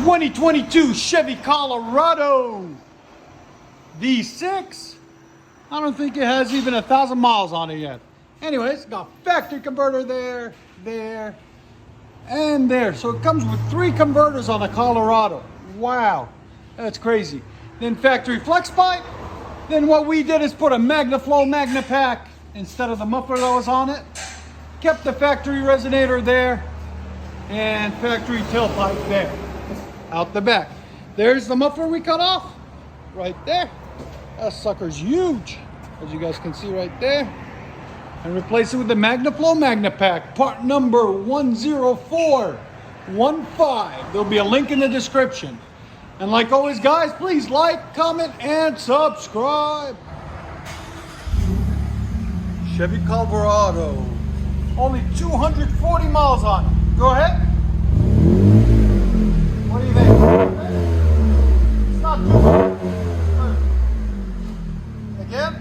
2022 Chevy Colorado V6. I don't think it has even 1,000 miles on it yet. Anyways, got factory converter there, there, and there. So it comes with 3 converters on the Colorado. Wow, that's crazy. Then factory flex pipe. Then what we did is put a MAGNAFLOW MAGNAPACK instead of the muffler that was on it. Kept the factory resonator there and factory tailpipe there out the back. There's the muffler we cut off right there. That sucker's huge, as you guys can see right there. And replace it with the MAGNAFLOW MAGNAPACK, part number 10415. There'll be a link in the description. And like always, guys, please like, comment, and subscribe. Chevy Colorado. Only 240 miles on it. Go ahead. What do you think? It's not too bad. Again.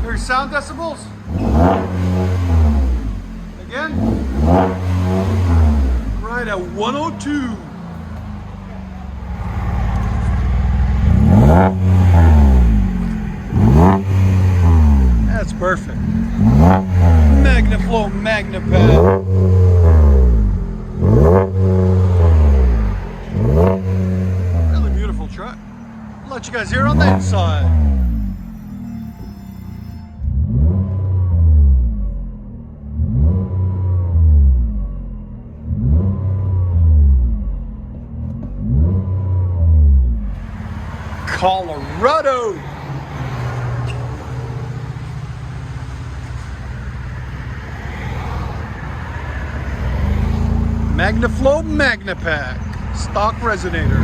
Here's sound decibels. Again. Right at 102. That's perfect. MAGNAFLOW MAGNAPACK. Really beautiful truck. I'll let you guys hear on the inside. Colorado. MAGNAFLOW MAGNAPACK stock resonator.